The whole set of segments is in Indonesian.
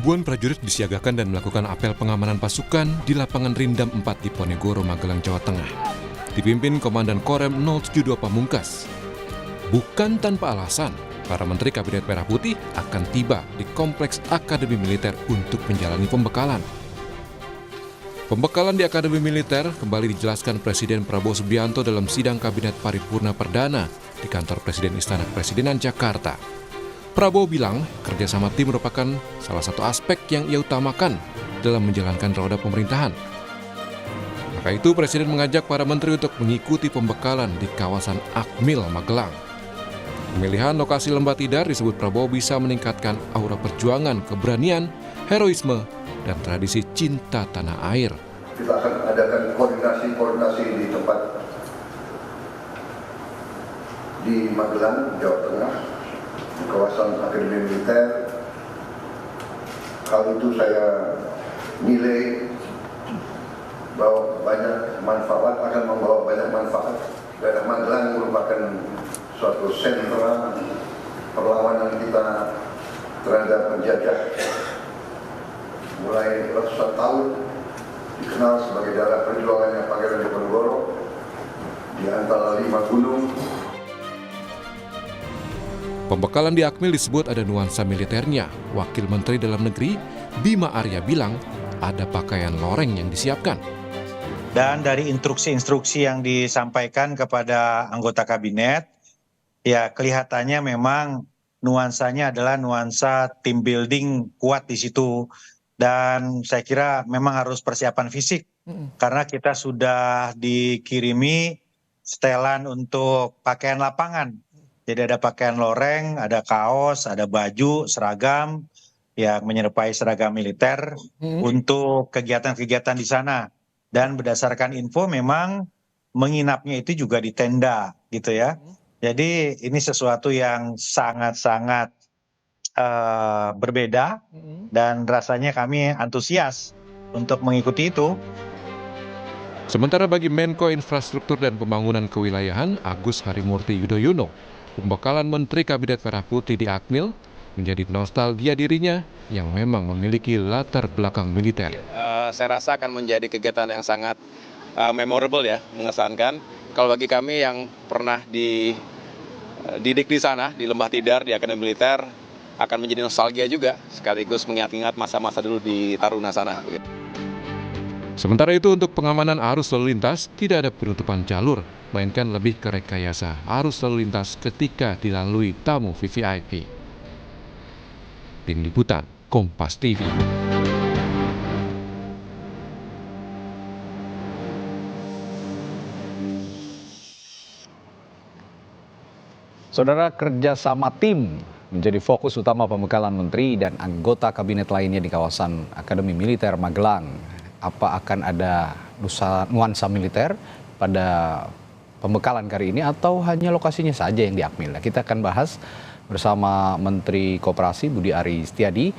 Ribuan prajurit disiagakan dan melakukan apel pengamanan pasukan di lapangan Rindam 4 di Ponegoro, Magelang, Jawa Tengah. Dipimpin Komandan Korem 072 Pamungkas. Bukan tanpa alasan, para Menteri Kabinet Merah Putih akan tiba di Kompleks Akademi Militer untuk menjalani pembekalan. Pembekalan di Akademi Militer kembali dijelaskan Presiden Prabowo Subianto dalam sidang Kabinet Paripurna Perdana di kantor Presiden Istana Kepresidenan Jakarta. Prabowo bilang kerjasama tim merupakan salah satu aspek yang ia utamakan dalam menjalankan roda pemerintahan. Maka itu Presiden mengajak para menteri untuk mengikuti pembekalan di kawasan Akmil, Magelang. Pemilihan lokasi Lembah Tidar disebut Prabowo bisa meningkatkan aura perjuangan, keberanian, heroisme, dan tradisi cinta tanah air. Kita akan adakan koordinasi di tempat di Magelang, Jawa Tengah, di kawasan Akademi Militer. Hal itu saya nilai bahwa akan membawa banyak manfaat. Daerah Magelang merupakan suatu sentra perlawanan kita terhadap penjajah. Mulai ratusan tahun dikenal sebagai daerah perjuangannya Pangeran Diponegoro di antara 5 gunung. Pembekalan di Akmil disebut ada nuansa militernya. Wakil Menteri Dalam Negeri Bima Arya bilang ada pakaian loreng yang disiapkan. Dan dari instruksi-instruksi yang disampaikan kepada anggota kabinet, ya kelihatannya memang nuansanya adalah nuansa team building kuat di situ. Dan saya kira memang harus persiapan fisik karena kita sudah dikirimi setelan untuk pakaian lapangan. Jadi ada pakaian loreng, ada kaos, ada baju, seragam yang menyerupai seragam militer untuk kegiatan-kegiatan di sana. Dan berdasarkan info memang menginapnya itu juga di tenda gitu ya. Jadi ini sesuatu yang sangat-sangat berbeda dan rasanya kami antusias untuk mengikuti itu. Sementara bagi Menko Infrastruktur dan Pembangunan Kewilayahan Agus Harimurti Yudhoyono, pembekalan Menteri Kabinet Merah Putih di Akmil menjadi nostalgia dirinya yang memang memiliki latar belakang militer. Saya rasa akan menjadi kegiatan yang sangat memorable ya, mengesankan. Kalau bagi kami yang pernah dididik di sana, di Lembah Tidar, di Akademi Militer, akan menjadi nostalgia juga, sekaligus mengingat-ingat masa-masa dulu di Taruna sana. Sementara itu untuk pengamanan arus lalu lintas tidak ada penutupan jalur, melainkan lebih ke rekayasa arus lalu lintas ketika dilalui tamu VVIP. Tim Liputan Kompas TV. Saudara, kerjasama tim menjadi fokus utama pembekalan menteri dan anggota kabinet lainnya di kawasan Akademi Militer Magelang. Apa akan ada nuansa militer pada pembekalan kali ini atau hanya lokasinya saja yang di Akmil? Kita akan bahas bersama Menteri Koperasi Budi Ari Setiadi,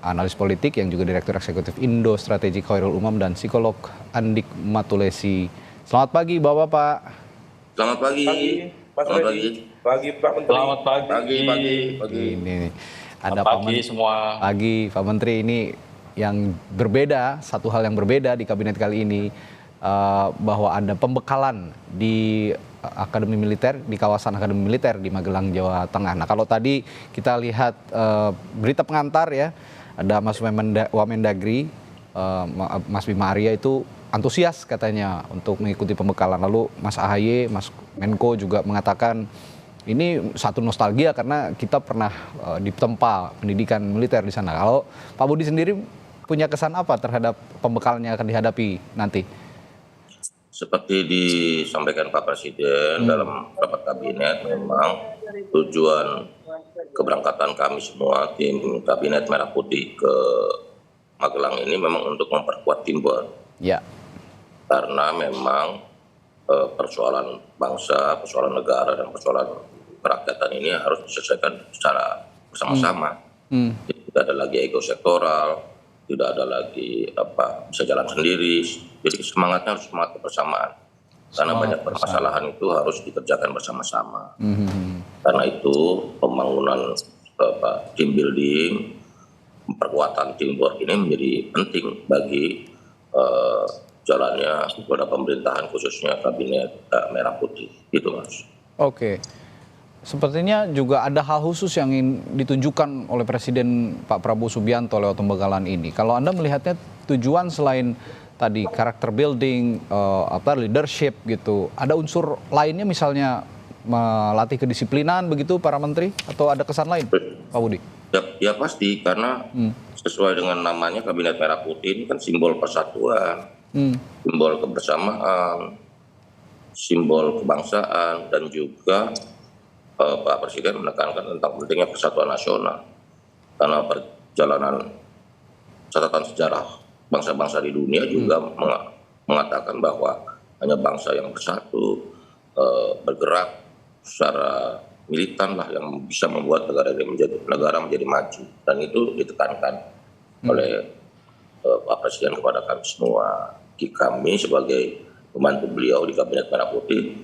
analis politik yang juga Direktur Eksekutif Indo Strategik Khairul Umam, dan psikolog Andik Matulesi. Selamat pagi Bapak-bapak. Selamat pagi. Selamat pagi. Pagi Pak Menteri. Selamat pagi. Pagi. Ini ada Pagi semua. Pagi Pak Menteri, ini yang berbeda, satu hal yang berbeda di kabinet kali ini, bahwa ada pembekalan di Akademi Militer, di kawasan Akademi Militer di Magelang, Jawa Tengah. Nah, kalau tadi kita lihat berita pengantar ya, ada Mas Wamendagri, Mas Bima Arya itu antusias katanya untuk mengikuti pembekalan. Lalu Mas AHY, Mas Menko juga mengatakan ini satu nostalgia karena kita pernah ditempa pendidikan militer di sana. Kalau Pak Budi sendiri punya kesan apa terhadap pembekalan yang akan dihadapi nanti? Seperti disampaikan Pak Presiden dalam rapat kabinet, memang tujuan keberangkatan kami semua tim Kabinet Merah Putih ke Magelang ini memang untuk memperkuat teamwork. Ya. Karena memang persoalan bangsa, persoalan negara, dan persoalan kerakyatan ini harus diselesaikan secara bersama-sama. Tidak ada lagi ego sektoral, tidak ada lagi bisa jalan sendiri. Jadi semangatnya harus semangat kebersamaan. Karena banyak permasalahan itu harus dikerjakan bersama-sama. Karena itu pembangunan team building perkuatan teamwork ini menjadi penting bagi jalannya pada pemerintahan khususnya kabinet merah putih gitu Mas. Oke. Sepertinya juga ada hal khusus yang ingin ditunjukkan oleh Presiden Pak Prabowo Subianto lewat pembekalan ini. Kalau Anda melihatnya tujuan selain tadi karakter building, leadership gitu, ada unsur lainnya misalnya melatih kedisiplinan begitu para menteri atau ada kesan lain, Pak Budi? Ya pasti karena sesuai dengan namanya Kabinet Merah Putih ini kan simbol persatuan, simbol kebersamaan, simbol kebangsaan, dan juga Pak Presiden menekankan tentang pentingnya persatuan nasional. Karena perjalanan catatan sejarah bangsa-bangsa di dunia juga mengatakan bahwa hanya bangsa yang bersatu, bergerak secara militan lah yang bisa membuat negara menjadi maju, dan itu ditekankan oleh Pak Presiden kepada kami semua. Kami sebagai pembantu beliau di Kabinet Merah Putih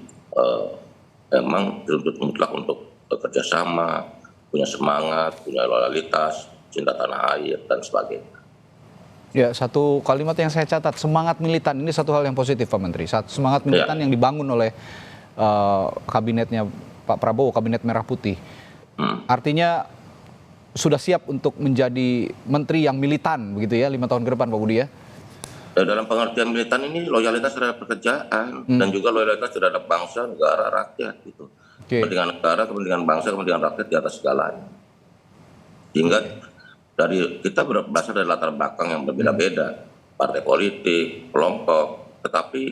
memang dituntut mutlak untuk bekerja sama, punya semangat, punya loyalitas, cinta tanah air dan sebagainya. Ya, satu kalimat yang saya catat, semangat militan ini satu hal yang positif Pak Menteri. Semangat militan yang dibangun oleh kabinetnya Pak Prabowo, Kabinet Merah Putih. Artinya sudah siap untuk menjadi menteri yang militan begitu ya 5 tahun ke depan Pak Budi ya? Dalam pengertian militan ini loyalitas terhadap pekerjaan dan juga loyalitas terhadap bangsa, negara, rakyat gitu. Kepentingan negara, kepentingan bangsa, kepentingan rakyat di atas segalanya. Sehingga kita berasal dari latar belakang yang berbeda-beda, partai politik, kelompok, tetapi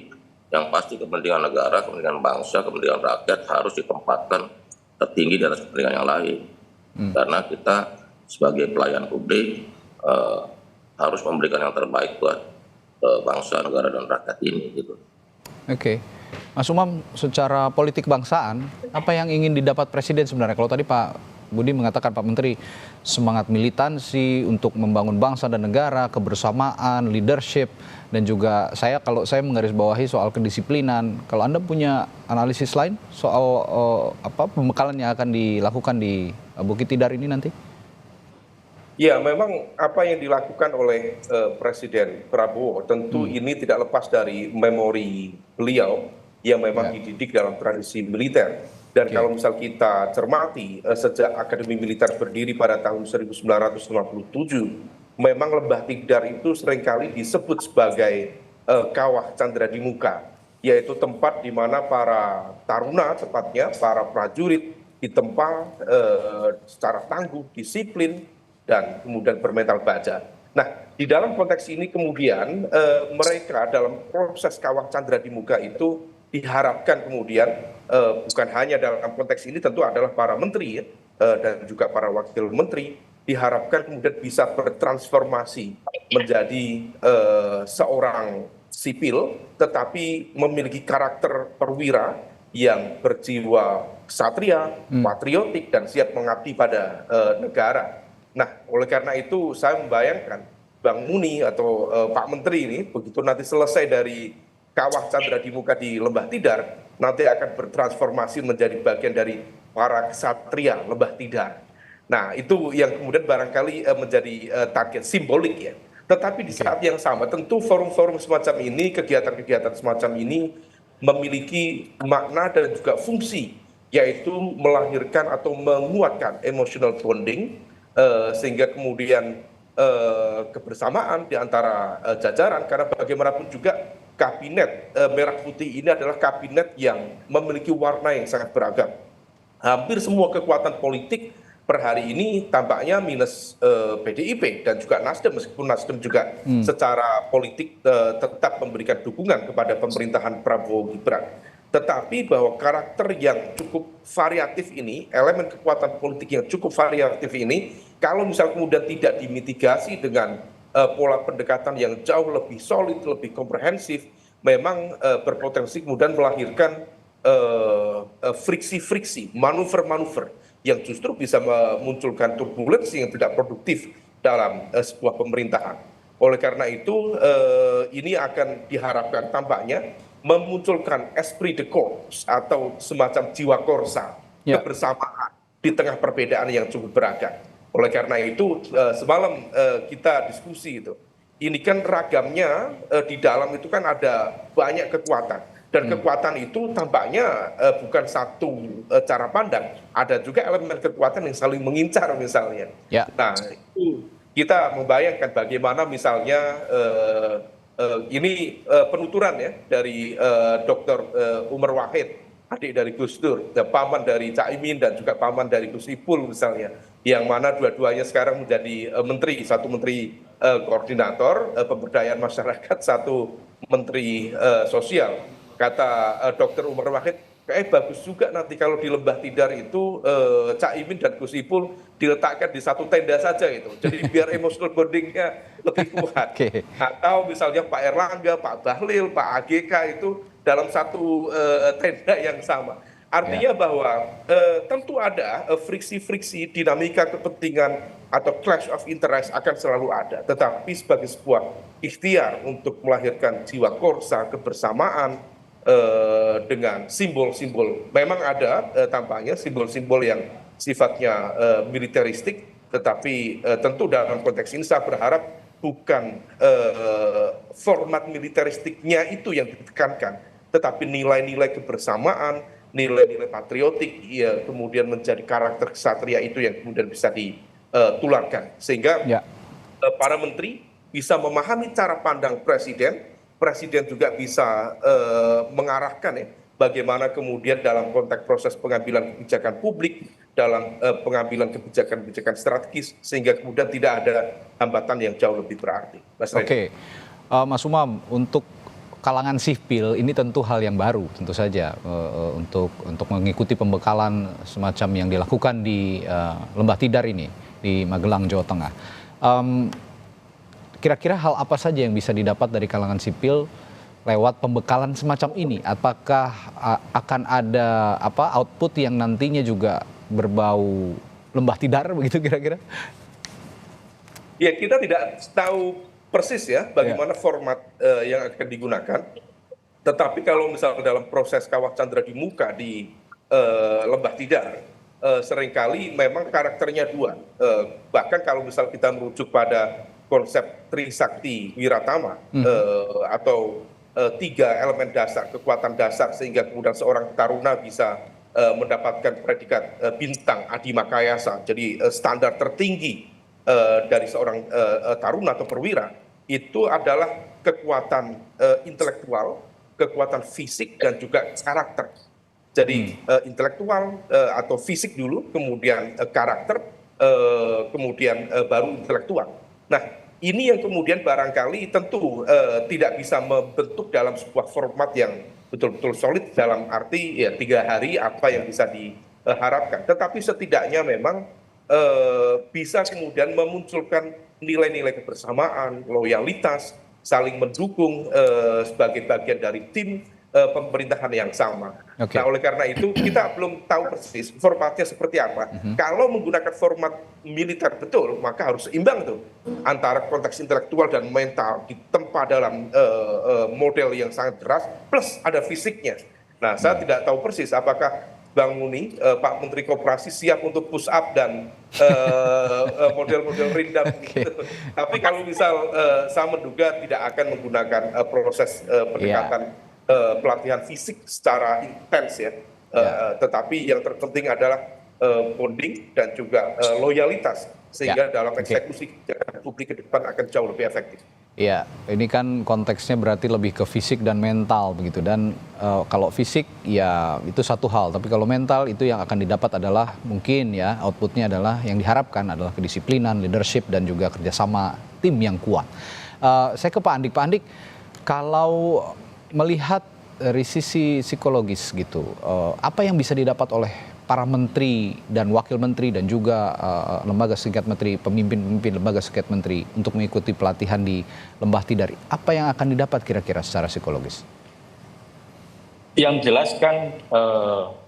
yang pasti kepentingan negara, kepentingan bangsa, kepentingan rakyat harus ditempatkan tertinggi di atas kepentingan yang lain. Karena kita sebagai pelayan publik harus memberikan yang terbaik buat bangsa, negara, dan rakyat ini gitu. Oke. Mas Umam, secara politik bangsaan, apa yang ingin didapat Presiden sebenarnya? Kalau tadi Pak Budi mengatakan Pak Menteri semangat militansi untuk membangun bangsa dan negara, kebersamaan, leadership, dan juga kalau saya menggarisbawahi soal kedisiplinan. Kalau Anda punya analisis lain soal pembekalan yang akan dilakukan di Bukit Tidar ini nanti? Ya, memang apa yang dilakukan oleh Presiden Prabowo tentu ini tidak lepas dari memori beliau yang memang dididik dalam tradisi militer. Dan kalau misal kita cermati, sejak Akademi Militer berdiri pada tahun 1957, memang Lembah Tidar itu seringkali disebut sebagai kawah Candra di Muka, yaitu tempat di mana para taruna, tepatnya para prajurit, ditempa secara tangguh, disiplin, dan kemudian bermental baja. Nah, di dalam konteks ini kemudian mereka dalam proses kawah Candra di Muka itu diharapkan kemudian bukan hanya dalam konteks ini tentu adalah para menteri dan juga para wakil menteri, diharapkan kemudian bisa bertransformasi menjadi seorang sipil tetapi memiliki karakter perwira yang berjiwa ksatria, patriotik, dan siap mengabdi pada negara. Nah, oleh karena itu saya membayangkan Bang Muni atau Pak Menteri ini begitu nanti selesai dari kawah Candra di Muka di Lembah Tidar, nanti akan bertransformasi menjadi bagian dari para ksatria Lembah Tidar. Nah, itu yang kemudian barangkali menjadi target simbolik ya. Tetapi di saat yang sama tentu forum-forum semacam ini, kegiatan-kegiatan semacam ini memiliki makna dan juga fungsi, yaitu melahirkan atau menguatkan emotional bonding, sehingga kemudian kebersamaan di antara jajaran, karena bagaimanapun juga Kabinet Merah Putih ini adalah kabinet yang memiliki warna yang sangat beragam. Hampir semua kekuatan politik per hari ini tampaknya minus PDIP dan juga Nasdem, meskipun Nasdem juga secara politik tetap memberikan dukungan kepada pemerintahan Prabowo Gibran. Tetapi bahwa karakter yang cukup variatif ini, elemen kekuatan politik yang cukup variatif ini, kalau misal kemudian tidak dimitigasi dengan pola pendekatan yang jauh lebih solid, lebih komprehensif, memang berpotensi kemudian melahirkan friksi-friksi, manuver-manuver yang justru bisa memunculkan turbulensi yang tidak produktif dalam sebuah pemerintahan. Oleh karena itu, ini akan diharapkan tampaknya memunculkan esprit de corps atau semacam jiwa korsa, kebersamaan di tengah perbedaan yang cukup beragam. Oleh karena itu semalam kita diskusi itu. Ini kan ragamnya di dalam itu kan ada banyak kekuatan. Dan kekuatan itu tampaknya bukan satu cara pandang. Ada juga elemen kekuatan yang saling mengincar misalnya. Ya. Nah itu kita membayangkan bagaimana misalnya ini penuturan ya dari Dr. Umar Wahid, adik dari Gus Dur, paman dari Caimin dan juga paman dari Gus Ipul misalnya, yang mana dua-duanya sekarang menjadi menteri, satu menteri koordinator pemberdayaan masyarakat, satu menteri sosial. Kata Dr. Umar Wahid, bagus juga nanti kalau di Lembah Tidar itu Caimin dan Gus Ipul diletakkan di satu tenda saja itu. Jadi biar emotional bondingnya lebih kuat. Atau misalnya Pak Erlangga, Pak Bahlil, Pak AGK itu dalam satu tenda yang sama. Artinya bahwa tentu ada friksi-friksi, dinamika kepentingan atau clash of interest akan selalu ada. Tetapi sebagai sebuah ikhtiar untuk melahirkan jiwa korsa, kebersamaan, dengan simbol-simbol. Memang ada tampaknya simbol-simbol yang sifatnya militeristik, tetapi tentu dalam konteks ini saya berharap bukan format militeristiknya itu yang ditekankan, tetapi nilai-nilai kebersamaan, nilai-nilai patriotik, ya, kemudian menjadi karakter kesatria itu yang kemudian bisa ditularkan. Sehingga para menteri bisa memahami cara pandang presiden juga bisa mengarahkan ya bagaimana kemudian dalam konteks proses pengambilan kebijakan publik, dalam pengambilan kebijakan-kebijakan strategis, sehingga kemudian tidak ada hambatan yang jauh lebih berarti. Oke, Mas Umam, untuk kalangan sipil ini tentu hal yang baru tentu saja untuk mengikuti pembekalan semacam yang dilakukan di Lembah Tidar ini di Magelang, Jawa Tengah. Kira-kira hal apa saja yang bisa didapat dari kalangan sipil lewat pembekalan semacam ini? Apakah akan ada output yang nantinya juga berbau Lembah Tidar begitu kira-kira? Ya, kita tidak tahu persis ya bagaimana format yang akan digunakan. Tetapi kalau misalnya dalam proses Kawah Chandra di muka di Lembah Tidar, seringkali memang karakternya dua. Bahkan kalau misal kita merujuk pada konsep Trisakti Wiratama atau 3 elemen dasar, kekuatan dasar, sehingga kemudian seorang taruna bisa mendapatkan predikat bintang Adimakayasa, jadi standar tertinggi dari seorang taruna atau perwira, itu adalah kekuatan intelektual, kekuatan fisik, dan juga karakter. Jadi intelektual atau fisik dulu, kemudian karakter, kemudian baru intelektual. Nah, ini yang kemudian barangkali tentu tidak bisa membentuk dalam sebuah format yang betul-betul solid dalam arti ya 3 hari apa yang bisa diharapkan. Tetapi setidaknya memang bisa kemudian memunculkan nilai-nilai kebersamaan, loyalitas, saling mendukung sebagai bagian dari tim pemerintahan yang sama. Nah, oleh karena itu kita belum tahu persis formatnya seperti apa. Kalau menggunakan format militer betul, maka harus seimbang tuh antara konteks intelektual dan mental ditempa dalam model yang sangat deras, plus ada fisiknya. Nah, saya tidak tahu persis apakah Bang Muni, Pak Menteri Koperasi siap untuk push up dan model-model rindam gitu. Tapi kalau misal saya menduga tidak akan menggunakan proses pendekatan pelatihan fisik secara intens ya, tetapi yang terpenting adalah bonding dan juga loyalitas, sehingga dalam eksekusi kebijakan publik ke depan akan jauh lebih efektif. Ya, ini kan konteksnya berarti lebih ke fisik dan mental begitu, dan kalau fisik ya itu satu hal, tapi kalau mental itu yang akan didapat adalah mungkin ya outputnya adalah yang diharapkan adalah kedisiplinan, leadership, dan juga kerjasama tim yang kuat. Saya ke Pak Andik, kalau melihat dari sisi psikologis gitu, apa yang bisa didapat oleh para menteri dan wakil menteri dan juga lembaga setingkat menteri, pemimpin lembaga setingkat menteri untuk mengikuti pelatihan di Lembah Tidar? Apa yang akan didapat kira-kira secara psikologis? Yang jelas kan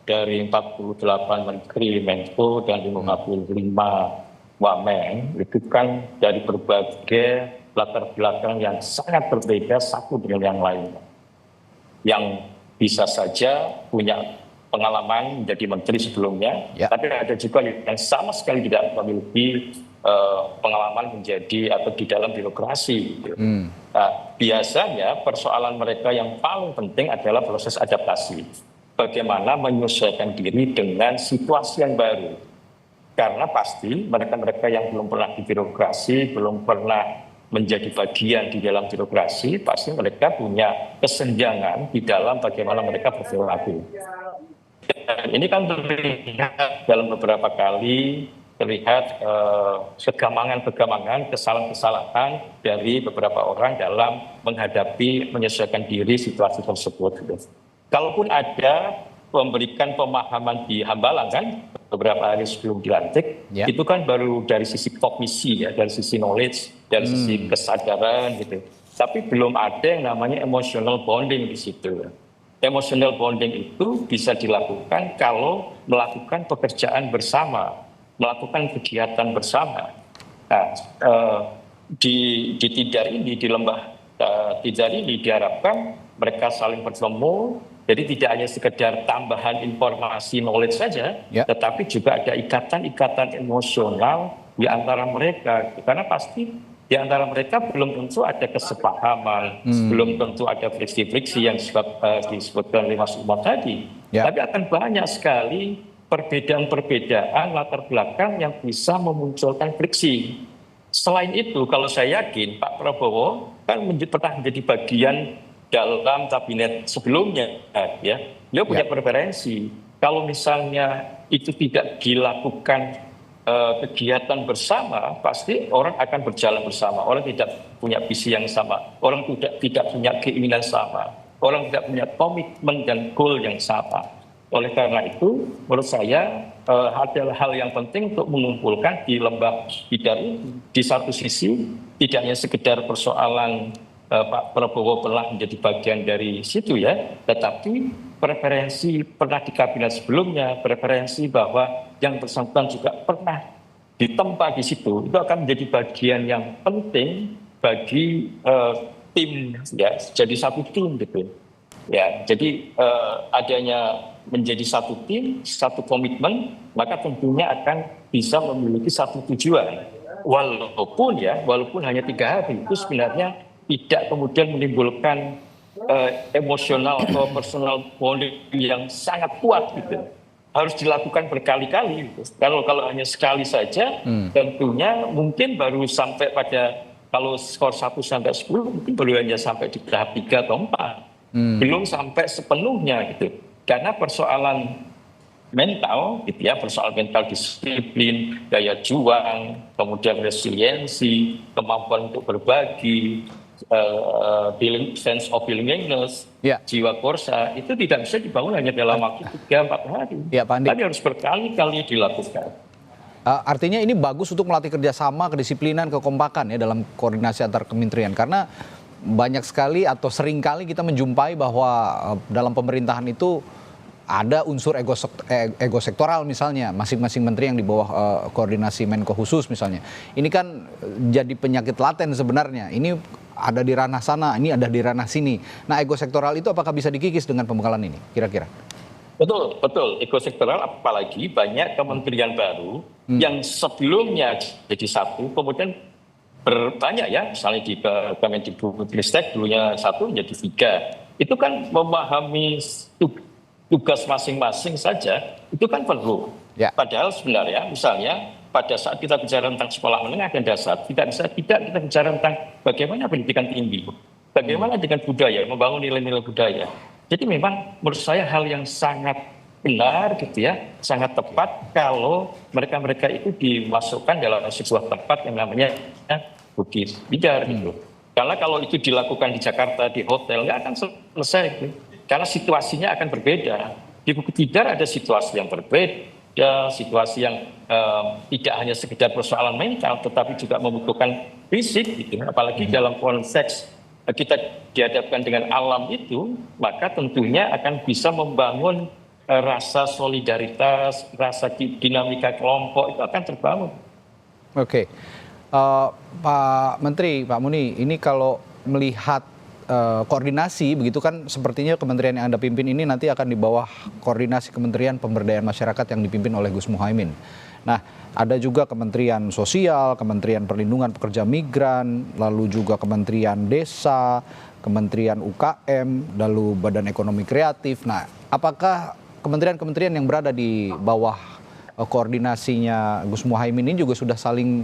dari 48 menteri Menko dan 55 wamen itu kan dari berbagai latar belakang yang sangat berbeda satu dengan yang lain, yang bisa saja punya pengalaman menjadi menteri sebelumnya, Ya. tapi ada juga yang sama sekali tidak memiliki pengalaman menjadi atau di dalam birokrasi. Gitu. Nah, biasanya persoalan mereka yang paling penting adalah proses adaptasi. Bagaimana menyesuaikan diri dengan situasi yang baru. Karena pasti mereka-mereka yang belum pernah di birokrasi, belum pernah menjadi bagian di dalam birokrasi, pasti mereka punya kesenjangan di dalam bagaimana mereka berperilaku. Dan ini kan terlihat dalam beberapa kali, terlihat kegamangan-kegamangan, kesalahan-kesalahan dari beberapa orang dalam menghadapi, menyesuaikan diri situasi tersebut. Kalaupun ada memberikan pemahaman di Hambalang kan, beberapa hari sebelum dilantik, Ya. itu kan baru dari sisi kognisi ya, dari sisi knowledge, dari sisi kesadaran gitu. Tapi belum ada yang namanya emotional bonding di situ. Emotional bonding itu bisa dilakukan kalau melakukan pekerjaan bersama, melakukan kegiatan bersama. Nah, di Tidar ini, di lembah Tidar ini diharapkan mereka saling bertemu. Jadi tidak hanya sekedar tambahan informasi knowledge saja, Ya. tetapi juga ada ikatan-ikatan emosional di antara mereka. Karena pasti di antara mereka belum tentu ada kesepahaman, belum tentu ada friksi-friksi yang disebutkan oleh Mas Umar tadi. Ya. Tapi akan banyak sekali perbedaan-perbedaan latar belakang yang bisa memunculkan friksi. Selain itu, kalau saya yakin Pak Prabowo kan pernah menjadi bagian dalam kabinet sebelumnya, ya, dia punya preferensi. Kalau misalnya itu tidak dilakukan kegiatan bersama, pasti orang akan berjalan bersama. Orang tidak punya visi yang sama, orang tidak punya keinginan sama, orang tidak punya komitmen dan goal yang sama. Oleh karena itu, menurut saya adalah hal yang penting untuk mengumpulkan di lembah Tidar ini. Di satu sisi, tidak hanya sekedar persoalan Pak Prabowo pernah menjadi bagian dari situ ya, tetapi preferensi pernah di kabinet sebelumnya, preferensi bahwa yang bersangkutan juga pernah ditempa di situ, itu akan menjadi bagian yang penting bagi tim ya, jadi satu tim gitu. Ya, jadi adanya menjadi satu tim, satu komitmen, maka tentunya akan bisa memiliki satu tujuan. Walaupun hanya 3 hari, itu sebenarnya tidak kemudian menimbulkan emosional atau personal bonding yang sangat kuat gitu. Harus dilakukan berkali-kali gitu. Kalau hanya sekali saja, tentunya mungkin baru sampai pada, kalau skor 1 sampai 10 mungkin baru hanya sampai di tahap 3 atau 4. Belum sampai sepenuhnya gitu. Karena persoalan mental gitu ya, persoalan mental disiplin, daya juang, kemudian resiliensi, kemampuan untuk berbagi, sense of belongingness, Ya. jiwa korsa, itu tidak bisa dibangun hanya dalam waktu 3-4 hari. Ya, Pak Andi. Tapi harus berkali-kali dilakukan. Artinya ini bagus untuk melatih kerjasama, kedisiplinan, kekompakan ya dalam koordinasi antar kementerian. Karena banyak sekali atau sering kali kita menjumpai bahwa dalam pemerintahan itu ada unsur ego sektoral misalnya, masing-masing menteri yang di bawah koordinasi Menko khusus misalnya. Ini kan jadi penyakit laten sebenarnya. Ini ada di ranah sana, ini ada di ranah sini. Nah, ego sektoral itu apakah bisa dikikis dengan pembekalan ini kira-kira? Betul. Ego sektoral, apalagi banyak kementerian baru yang sebelumnya jadi satu, kemudian berbanyak ya, misalnya di Kemendikbudristek dulunya 1 menjadi 3. Itu kan memahami tugas masing-masing saja, itu kan perlu. Ya. Padahal sebenarnya misalnya pada saat kita bicara tentang sekolah menengah dan dasar, tidak kita bicara tentang bagaimana pendidikan tinggi, bagaimana dengan budaya, membangun nilai-nilai budaya. Jadi memang menurut saya hal yang sangat benar gitu ya, sangat tepat kalau mereka itu dimasukkan dalam sebuah tempat yang namanya Bukit Tidar gitu. Karena kalau itu dilakukan di Jakarta, di hotel, nggak akan selesai gitu. Karena situasinya akan berbeda. Di Bukit Tidar ada situasi yang berbeda, situasi yang tidak hanya sekedar persoalan mental, tetapi juga membutuhkan fisik gitu. Apalagi dalam konteks kita dihadapkan dengan alam itu, maka tentunya akan bisa membangun rasa solidaritas, rasa dinamika kelompok itu akan terbangun. Oke. Pak Menteri, Pak Muni, ini kalau melihat koordinasi begitu kan, sepertinya kementerian yang Anda pimpin ini nanti akan di bawah koordinasi Kementerian Pemberdayaan Masyarakat yang dipimpin oleh Gus Muhaimin. Nah, ada juga Kementerian Sosial, Kementerian Perlindungan Pekerja Migran, lalu juga Kementerian Desa, Kementerian UKM, lalu Badan Ekonomi Kreatif. Nah, apakah kementerian-kementerian yang berada di bawah koordinasinya Gus Muhaimin ini juga sudah saling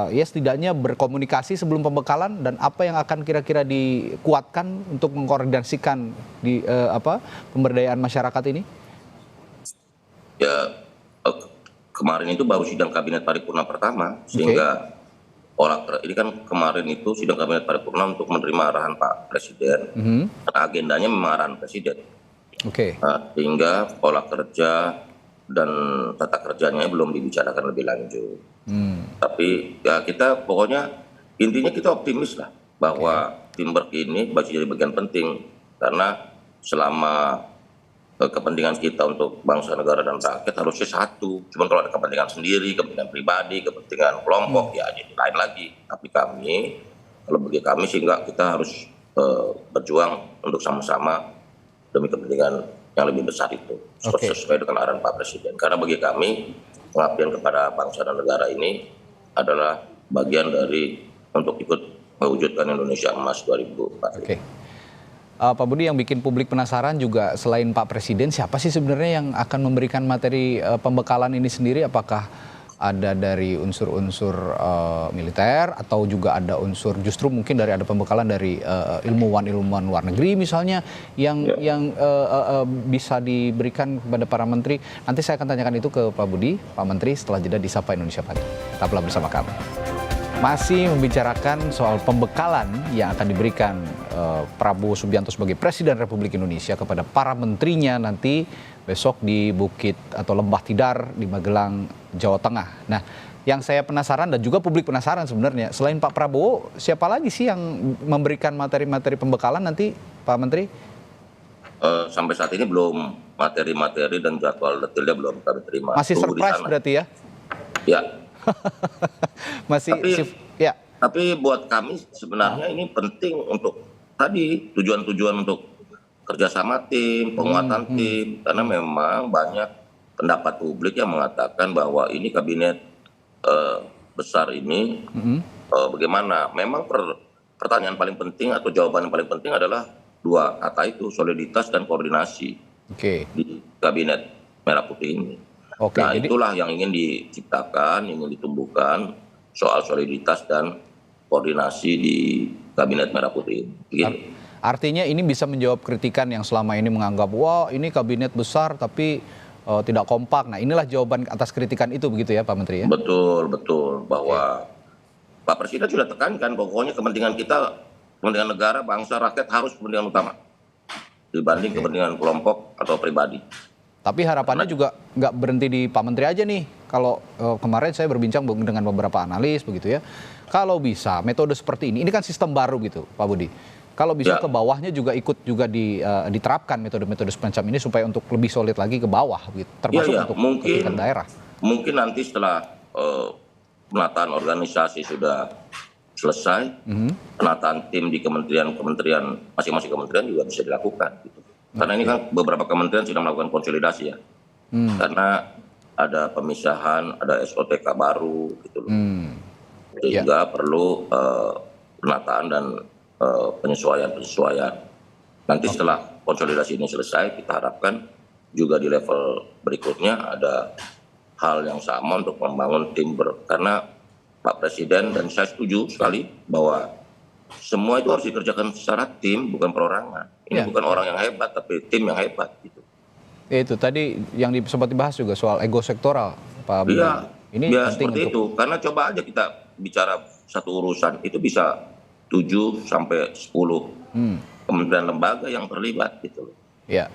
ya setidaknya berkomunikasi sebelum pembekalan, dan apa yang akan kira-kira dikuatkan untuk mengkoordinasikan di pemberdayaan masyarakat ini? Ya, kemarin itu baru sidang kabinet paripurna pertama, sehingga ini kan kemarin itu sidang kabinet paripurna untuk menerima arahan Pak Presiden, karena agendanya memang arahan Presiden. Nah, sehingga pola kerja dan tata kerjanya belum dibicarakan lebih lanjut. Tapi ya kita pokoknya intinya kita optimis lah bahwa teamwork ini masih jadi bagian penting, karena selama kepentingan kita untuk bangsa, negara, dan rakyat harusnya satu. Cuman kalau ada kepentingan sendiri, kepentingan pribadi, kepentingan kelompok, ya jadi lain lagi. Tapi kalau bagi kami sih enggak, kita harus berjuang untuk sama-sama demi kepentingan yang lebih besar itu, sesuai dengan arahan Pak Presiden. Karena bagi kami, pengabdian kepada bangsa dan negara ini adalah bagian dari untuk ikut mewujudkan Indonesia Emas 2045. Pak Budi, yang bikin publik penasaran juga selain Pak Presiden, siapa sih sebenarnya yang akan memberikan materi pembekalan ini sendiri? Apakah ada dari unsur-unsur militer, atau juga ada unsur justru mungkin ada pembekalan dari ilmuwan-ilmuwan luar negeri misalnya yang bisa diberikan kepada para menteri? Nanti saya akan tanyakan itu ke Pak Budi, Pak Menteri, setelah jeda di Sapa Indonesia Pagi. Tetaplah bersama kami. Masih membicarakan soal pembekalan yang akan diberikan Prabowo Subianto sebagai Presiden Republik Indonesia kepada para menterinya nanti besok di Bukit atau Lembah Tidar di Magelang, Jawa Tengah. Nah, yang saya penasaran dan juga publik penasaran sebenarnya, selain Pak Prabowo, siapa lagi sih yang memberikan materi-materi pembekalan nanti, Pak Menteri? Sampai saat ini belum materi-materi dan jadwal detailnya belum kami terima. Masih surprise berarti ya? Ya. Tapi buat kami sebenarnya ini penting untuk tadi tujuan-tujuan untuk kerjasama tim, penguatan tim, karena memang banyak pendapat publik yang mengatakan bahwa ini kabinet besar ini bagaimana. Memang pertanyaan paling penting atau jawaban yang paling penting adalah dua kata itu, soliditas dan koordinasi di kabinet Merah Putih ini. Nah, itulah yang ingin diciptakan, ingin ditumbuhkan soal soliditas dan koordinasi di Kabinet Merah Putih. Artinya ini bisa menjawab kritikan yang selama ini menganggap, wah ini kabinet besar tapi tidak kompak. Nah, inilah jawaban atas kritikan itu, begitu ya Pak Menteri ya? Betul, bahwa Pak Presiden sudah tekankan pokoknya kepentingan kita, kepentingan negara, bangsa, rakyat harus kepentingan utama dibanding kepentingan kelompok atau pribadi. Tapi harapannya juga nggak berhenti di Pak Menteri aja nih. Kalau kemarin saya berbincang dengan beberapa analis begitu ya. Kalau bisa metode seperti ini kan sistem baru gitu Pak Budi. Kalau bisa ke bawahnya juga ikut juga diterapkan metode-metode semacam ini supaya untuk lebih solid lagi ke bawah gitu. Termasuk untuk kepentingan daerah. Mungkin nanti setelah penataan organisasi sudah selesai, penataan tim di kementerian masing-masing kementerian juga bisa dilakukan gitu. Karena ini kan beberapa kementerian sedang melakukan konsolidasi ya. Karena ada pemisahan, ada SOTK baru gitu loh. Sehingga perlu penataan dan penyesuaian. Nanti setelah konsolidasi ini selesai, kita harapkan juga di level berikutnya ada hal yang sama untuk membangun tim karena Pak Presiden dan saya setuju sekali bahwa semua itu harus dikerjakan secara tim, bukan perorangan. Ini bukan orang yang hebat, tapi tim yang hebat gitu. Itu tadi yang sempat dibahas juga soal ego sektoral, Pak Budi. Ini penting seperti itu. Karena coba aja kita bicara satu urusan, itu bisa 7 sampai 10 kementerian lembaga yang terlibat gitu. Ya,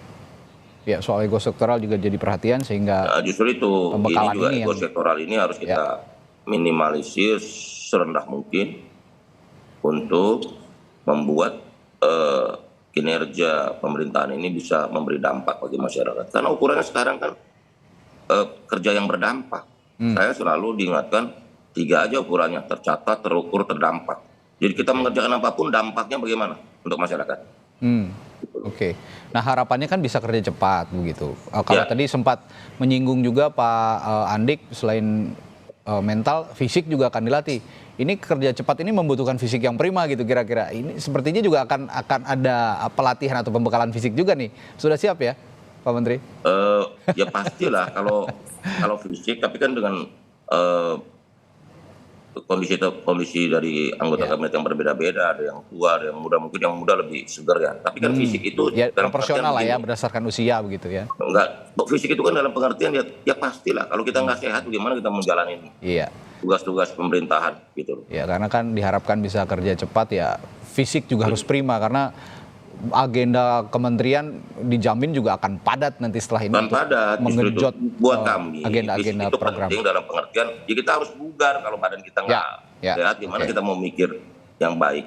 soal ego sektoral juga jadi perhatian sehingga justru itu ini juga ego sektoral ini harus kita minimalisir serendah mungkin untuk membuat kinerja pemerintahan ini bisa memberi dampak bagi masyarakat. Karena ukurannya sekarang kan kerja yang berdampak. Saya selalu diingatkan 3 aja ukurannya, tercatat, terukur, terdampak. Jadi kita mengerjakan apapun dampaknya bagaimana? untuk masyarakat. Oke. Nah harapannya kan bisa kerja cepat begitu. Kalau tadi sempat menyinggung juga Pak Andik, selain mental, fisik juga akan dilatih. Ini kerja cepat ini membutuhkan fisik yang prima gitu kira-kira. Ini sepertinya juga akan ada pelatihan atau pembekalan fisik juga nih. Sudah siap ya, Pak Menteri? Ya pastilah kalau fisik, tapi kan dengan kondisi dari anggota kabinet yang berbeda-beda, ada yang tua, ada yang muda, mungkin yang muda lebih segar ya. Tapi kan fisik itu ya, dalam proporsional lah ya, begini. berdasarkan usia begitu ya. Enggak, fisik itu kan dalam pengertian ya pastilah. Kalau kita nggak sehat, bagaimana kita menjalani tugas-tugas pemerintahan gitu. Ya karena kan diharapkan bisa kerja cepat ya, fisik juga harus prima karena agenda kementerian dijamin juga akan padat nanti setelah ini untuk padat, menggenjot buat kami agenda-agenda itu program. penting dalam pengertian ya kita harus bugar. Kalau badan kita nggak sehat, gimana kita mau mikir yang baik.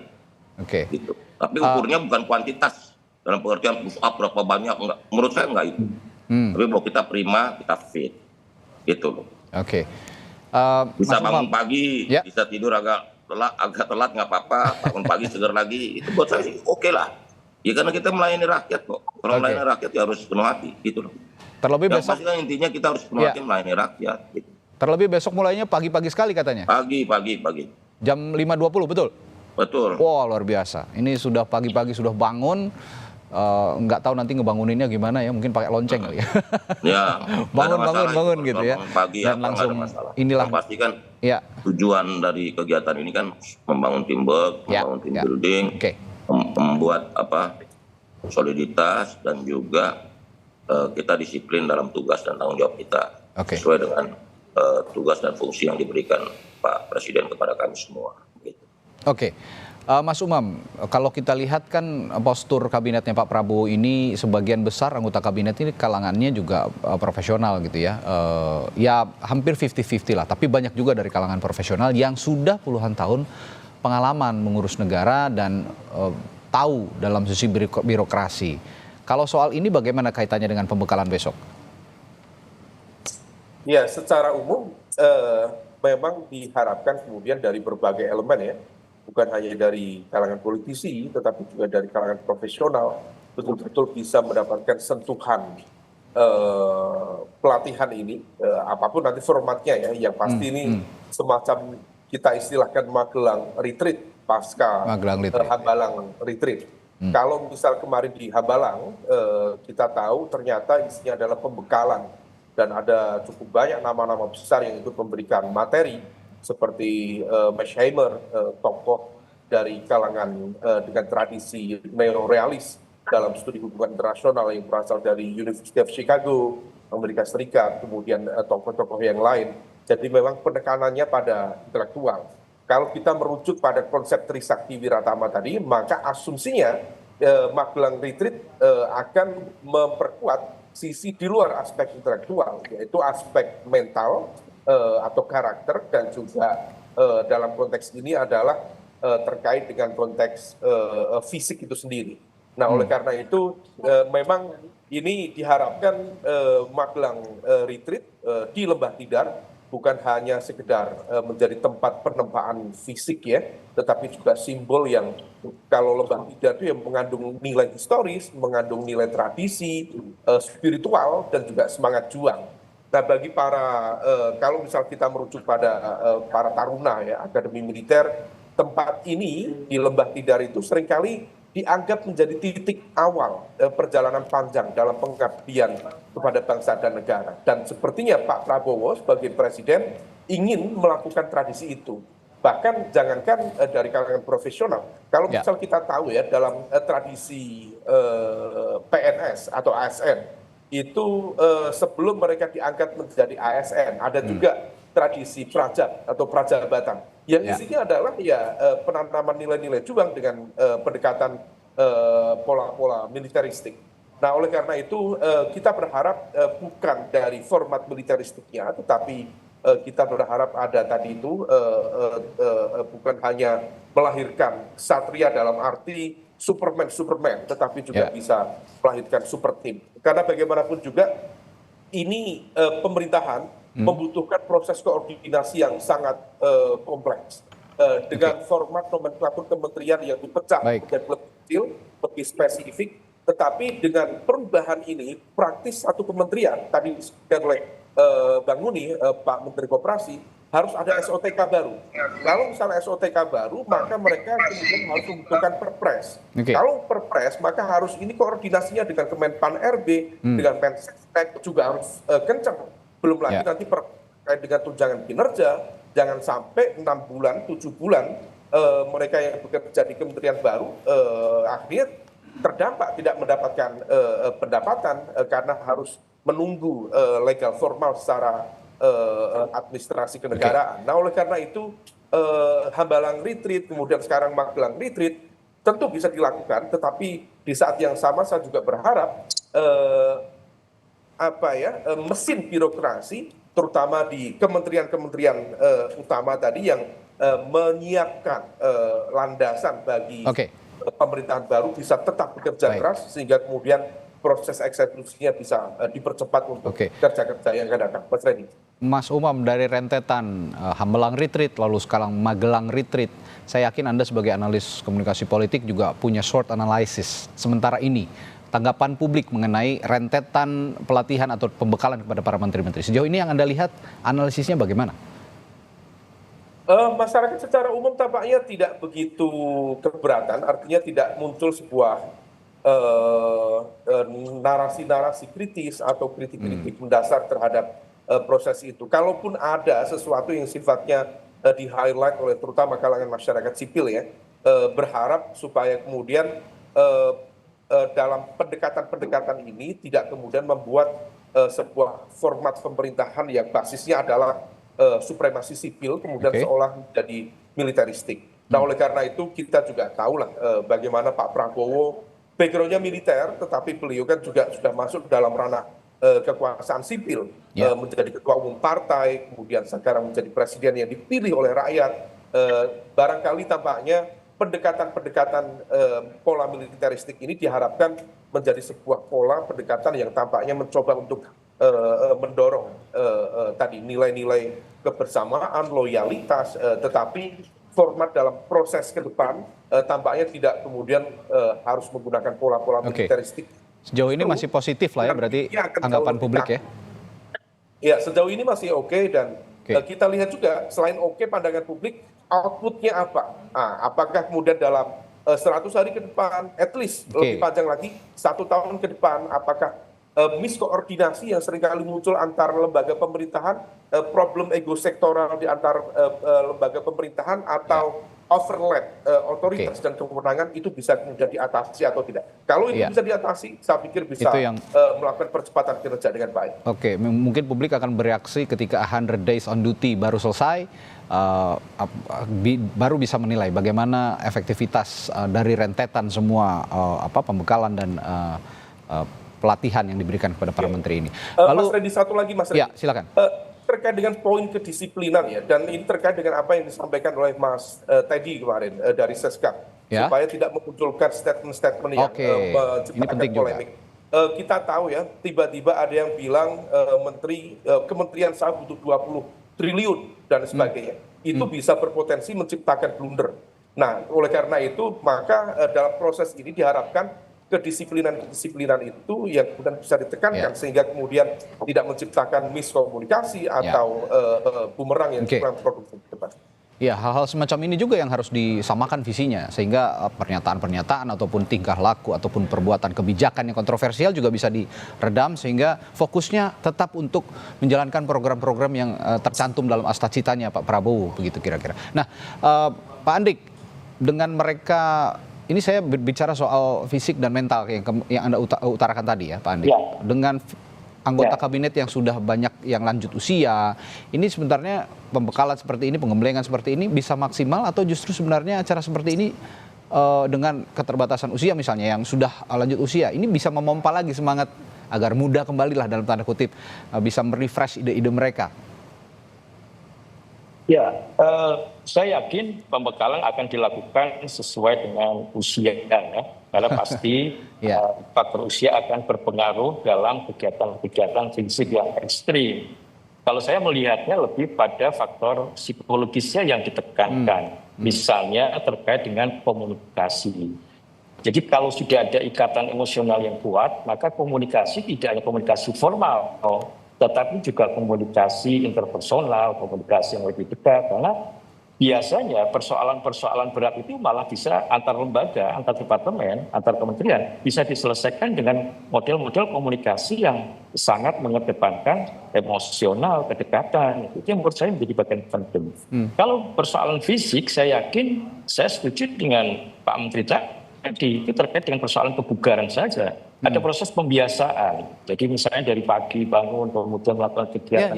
Gitu. Tapi ukurnya bukan kuantitas dalam pengertian push up berapa banyak, enggak. Menurut saya enggak itu. Tapi kalau kita prima, kita fit gitu loh. Bisa bangun pagi, bisa tidur agak telat nggak apa-apa, bangun pagi segar lagi, itu buat saya sih oke lah. Ya karena kita melayani rakyat kok. Kalau melayani rakyat ya harus penuh hati gitu loh. Terlebih yang besok pasti kan intinya kita harus penuh hati melayani rakyat gitu. Terlebih besok mulainya pagi-pagi sekali katanya. Pagi. Jam 5.20 betul? Betul. Wah luar biasa. Ini sudah pagi-pagi sudah bangun. Nggak tahu nanti ngebanguninnya gimana ya, mungkin pakai lonceng kali ya. Ya. bangun gitu ya. Pagi dan langsung inilah. Yang pasti kan tujuan dari kegiatan ini kan membangun teamwork, membangun team building. Membuat soliditas dan juga kita disiplin dalam tugas dan tanggung jawab kita sesuai dengan tugas dan fungsi yang diberikan Pak Presiden kepada kami semua. Gitu. Mas Umam, kalau kita lihat kan postur kabinetnya Pak Prabowo ini sebagian besar anggota kabinet ini kalangannya juga profesional gitu ya. Ya hampir 50-50 lah, tapi banyak juga dari kalangan profesional yang sudah puluhan tahun pengalaman mengurus negara dan tahu dalam sisi birokrasi. Kalau soal ini bagaimana kaitannya dengan pembekalan besok? Ya, secara umum memang diharapkan kemudian dari berbagai elemen ya, bukan hanya dari kalangan politisi, tetapi juga dari kalangan profesional, betul-betul bisa mendapatkan sentuhan pelatihan ini, apapun nanti formatnya ya, yang pasti ini semacam kita istilahkan Magelang retreat pasca Hambalang retreat. Kalau misal kemarin di Hambalang kita tahu ternyata isinya adalah pembekalan dan ada cukup banyak nama-nama besar yang ikut memberikan materi seperti Mearsheimer, tokoh dari kalangan dengan tradisi neorealis dalam studi hubungan internasional yang berasal dari University of Chicago, Amerika Serikat, kemudian tokoh-tokoh yang lain. Jadi memang penekanannya pada intelektual. Kalau kita merujuk pada konsep Trisakti Wiratama tadi, maka asumsinya Magelang Retreat akan memperkuat sisi di luar aspek intelektual, yaitu aspek mental atau karakter, dan juga dalam konteks ini adalah terkait dengan konteks fisik itu sendiri. Nah, oleh karena itu memang ini diharapkan Magelang Retreat di Lembah Tidar bukan hanya sekedar menjadi tempat penempaan fisik ya, tetapi juga simbol yang kalau Lembah Tidar itu yang mengandung nilai historis, mengandung nilai tradisi, spiritual, dan juga semangat juang. Nah, bagi para, kalau misal kita merujuk pada para taruna ya, Akademi Militer, tempat ini di Lembah Tidar itu seringkali dianggap menjadi titik awal perjalanan panjang dalam pengabdian kepada bangsa dan negara. Dan sepertinya Pak Prabowo sebagai presiden ingin melakukan tradisi itu. Bahkan jangankan dari kalangan profesional, kalau misal kita tahu ya dalam tradisi PNS atau ASN, itu sebelum mereka diangkat menjadi ASN, ada juga tradisi prajat atau prajabatan yang isinya adalah penanaman nilai-nilai juang dengan pendekatan pola-pola militeristik. Nah, oleh karena itu kita berharap bukan dari format militeristiknya, tetapi kita berharap ada tadi itu bukan hanya melahirkan satria dalam arti Superman, tetapi juga bisa melahirkan super team. Karena bagaimanapun juga ini pemerintahan membutuhkan proses koordinasi yang sangat kompleks dengan format nomenklatur kementerian yang dipecah menjadi detail, lebih spesifik, tetapi dengan perubahan ini praktis satu kementerian tadi disebutkan oleh Bang Muni, Pak Menteri Koperasi, harus ada SOTK baru. Kalau misalnya SOTK baru, maka mereka kemudian harus membutuhkan perpres. Kalau perpres, maka harus ini koordinasinya dengan Kemenpan RB, dengan Mensesnek juga harus kencang. Belum lagi nanti terkait dengan tunjangan kinerja, jangan sampai 6 bulan, 7 bulan mereka yang bekerja di kementerian baru akhirnya terdampak tidak mendapatkan pendapatan karena harus menunggu legal formal secara administrasi kenegaraan. Nah, oleh karena itu Hambalang retreat, kemudian sekarang Magelang retreat tentu bisa dilakukan, tetapi di saat yang sama saya juga berharap mesin birokrasi terutama di kementerian-kementerian utama tadi yang menyiapkan landasan bagi pemerintahan baru bisa tetap bekerja keras sehingga kemudian proses eksekusinya bisa dipercepat untuk kerja-kerja yang akan datang. Mas Redi. Mas Umam, dari rentetan Hambalang retreat lalu sekarang Magelang retreat, saya yakin Anda sebagai analis komunikasi politik juga punya short analysis. Sementara ini tanggapan publik mengenai rentetan pelatihan atau pembekalan kepada para menteri-menteri. Sejauh ini yang Anda lihat analisisnya bagaimana? Masyarakat secara umum tampaknya tidak begitu keberatan, artinya tidak muncul sebuah narasi-narasi kritis atau kritik-kritik mendasar terhadap proses itu. Kalaupun ada sesuatu yang sifatnya di-highlight oleh terutama kalangan masyarakat sipil ya, berharap supaya kemudian dalam pendekatan-pendekatan ini tidak kemudian membuat sebuah format pemerintahan yang basisnya adalah supremasi sipil kemudian seolah menjadi militeristik. Nah, oleh karena itu kita juga tahulah bagaimana Pak Prabowo background-nya militer, tetapi beliau kan juga sudah masuk dalam ranah kekuasaan sipil, menjadi ketua umum partai, kemudian sekarang menjadi presiden yang dipilih oleh rakyat. Barangkali tampaknya pendekatan-pendekatan pola militeristik ini diharapkan menjadi sebuah pola pendekatan yang tampaknya mencoba untuk mendorong tadi nilai-nilai kebersamaan, loyalitas, tetapi format dalam proses ke depan tampaknya tidak kemudian harus menggunakan pola-pola militeristik. Sejauh ini masih positif lah ya berarti anggapan publik ya? Ya, sejauh ini masih oke dan kita lihat juga selain oke pandangan publik, outputnya apa? Apakah kemudian dalam 100 hari ke depan, at least lebih panjang lagi, 1 tahun ke depan, apakah miskoordinasi yang seringkali muncul antar lembaga pemerintahan, problem ego sektoral di antar lembaga pemerintahan atau overlap otoritas dan kewenangan itu bisa kemudian diatasi atau tidak. Kalau itu bisa diatasi, saya pikir bisa melakukan percepatan kinerja dengan baik. Mungkin publik akan bereaksi ketika 100 days on duty baru selesai, baru bisa menilai bagaimana efektivitas dari rentetan semua pembekalan dan pelatihan yang diberikan kepada para menteri ini. Mas Redi, satu lagi Mas Redi. Ya, silakan. Terkait dengan poin kedisiplinan ya, dan ini terkait dengan apa yang disampaikan oleh Mas Teddy kemarin dari Seskap, supaya tidak memunculkan statement-statement yang menciptakan polemik. Kita tahu ya, tiba-tiba ada yang bilang kementerian saya butuh 20 triliun dan sebagainya. Itu bisa berpotensi menciptakan blunder. Nah, oleh karena itu, maka dalam proses ini diharapkan kedisiplinan itu yang kemudian bisa ditekankan sehingga kemudian tidak menciptakan miskomunikasi atau bumerang yang kurang produktif ke depan. Ya, hal-hal semacam ini juga yang harus disamakan visinya sehingga pernyataan-pernyataan ataupun tingkah laku ataupun perbuatan kebijakan yang kontroversial juga bisa diredam sehingga fokusnya tetap untuk menjalankan program-program yang tercantum dalam astacitanya Pak Prabowo begitu kira-kira. Nah, Pak Andik, dengan mereka ini saya berbicara soal fisik dan mental yang Anda utarakan tadi ya Pak Andi. Dengan anggota kabinet yang sudah banyak yang lanjut usia, ini sebenarnya pembekalan seperti ini, pengembelengan seperti ini bisa maksimal atau justru sebenarnya acara seperti ini dengan keterbatasan usia misalnya yang sudah lanjut usia, ini bisa memompa lagi semangat agar muda kembali lah dalam tanda kutip, bisa merefresh ide-ide mereka. Ya, saya yakin pembekalan akan dilakukan sesuai dengan usia ya, karena pasti faktor usia akan berpengaruh dalam kegiatan-kegiatan fisik yang ekstrim. Kalau saya melihatnya lebih pada faktor psikologisnya yang ditekankan, misalnya terkait dengan komunikasi. Jadi kalau sudah ada ikatan emosional yang kuat, maka komunikasi tidak hanya komunikasi formal, tetapi juga komunikasi interpersonal, komunikasi yang lebih dekat. Karena biasanya persoalan-persoalan berat itu malah bisa antar lembaga, antar departemen, antar kementerian bisa diselesaikan dengan model-model komunikasi yang sangat mengedepankan emosional, kedekatan. Itu yang menurut saya menjadi bagian penting. Kalau persoalan fisik, saya yakin saya setuju dengan Pak Menteri tadi, itu terkait dengan persoalan kebugaran saja. Ada proses pembiasaan. Jadi misalnya dari pagi bangun, kemudian melakukan kegiatan.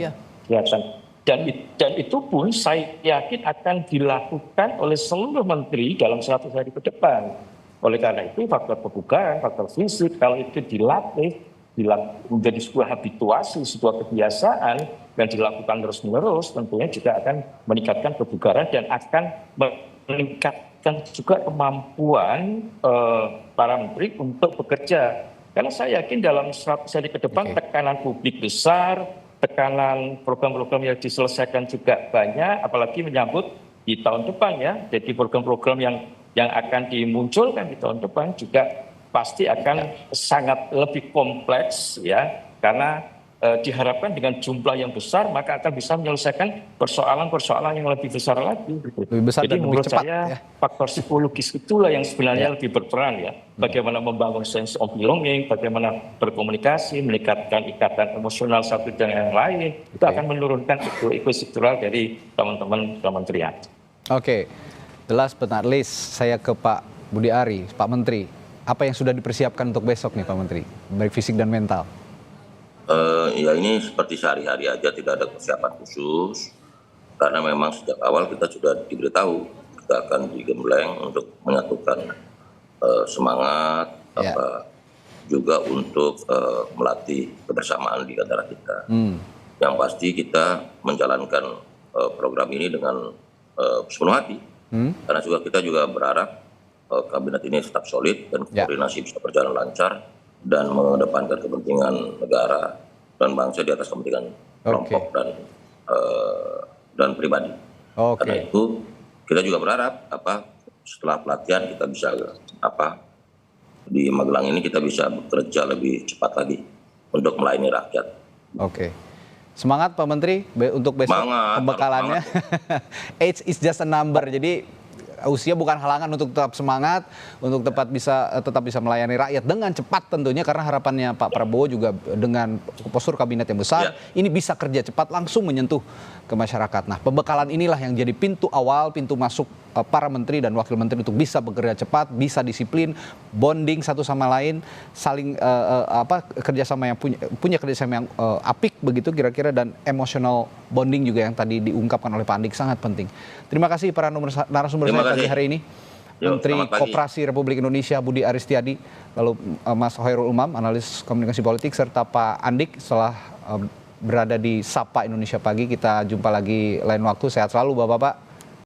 Dan itu pun saya yakin akan dilakukan oleh seluruh menteri dalam 100 hari ke depan. Oleh karena itu faktor kebugaran, faktor fisik, kalau itu dilatih menjadi sebuah habituasi, sebuah kebiasaan yang dilakukan terus-menerus, tentunya juga akan meningkatkan kebugaran dan akan meningkatkan juga kemampuan para menteri untuk bekerja. Karena saya yakin dalam 100 hari ke depan tekanan publik besar, tekanan program-program yang diselesaikan juga banyak, apalagi menyambut di tahun depan ya. Jadi program-program yang akan dimunculkan di tahun depan juga pasti akan sangat lebih kompleks ya, karena diharapkan dengan jumlah yang besar maka akan bisa menyelesaikan persoalan-persoalan yang lebih besar lagi. Lebih besar. Jadi dan menurut lebih cepat, saya ya. faktor psikologis itulah yang sebenarnya lebih berperan ya. Bagaimana membangun sense of belonging, bagaimana berkomunikasi, meningkatkan ikatan emosional satu dengan yang lain, itu akan menurunkan ego struktural dari teman-teman kementerian. Oke, jelas benar. Saya ke Pak Budi Ari, Pak Menteri. Apa yang sudah dipersiapkan untuk besok nih Pak Menteri, baik fisik dan mental? Ya ini seperti sehari-hari aja, tidak ada persiapan khusus. Karena memang sejak awal kita sudah diberitahu kita akan digembleng untuk menyatukan semangat, juga untuk melatih kebersamaan di antara kita. Yang pasti kita menjalankan program ini dengan sepenuh hati. Karena kita juga berharap kabinet ini tetap solid dan koordinasi bisa berjalan lancar dan mengedepankan kepentingan negara dan bangsa di atas kepentingan kelompok dan pribadi. Karena itu kita juga berharap setelah pelatihan kita bisa di Magelang ini kita bisa bekerja lebih cepat lagi untuk melayani rakyat. Semangat Pak Menteri untuk besok pembekalannya. Age is just a number, jadi usia bukan halangan untuk tetap semangat, untuk tetap bisa melayani rakyat dengan cepat tentunya, karena harapannya Pak Prabowo juga dengan postur kabinet yang besar, ini bisa kerja cepat langsung menyentuh ke masyarakat. Nah, pembekalan inilah yang jadi pintu awal, pintu masuk para menteri dan wakil menteri untuk bisa bekerja cepat, bisa disiplin, bonding satu sama lain, saling kerjasama yang punya kerjasama yang apik begitu kira-kira, dan emotional bonding juga yang tadi diungkapkan oleh Pak Andik sangat penting. Terima kasih para narasumber saya pagi hari ini. Menteri Koperasi Republik Indonesia Budi Ari Setiadi, lalu Mas Khairul Umam, analis komunikasi politik, serta Pak Andik setelah berada di Sapa Indonesia Pagi. Kita jumpa lagi lain waktu. Sehat selalu Bapak-bapak.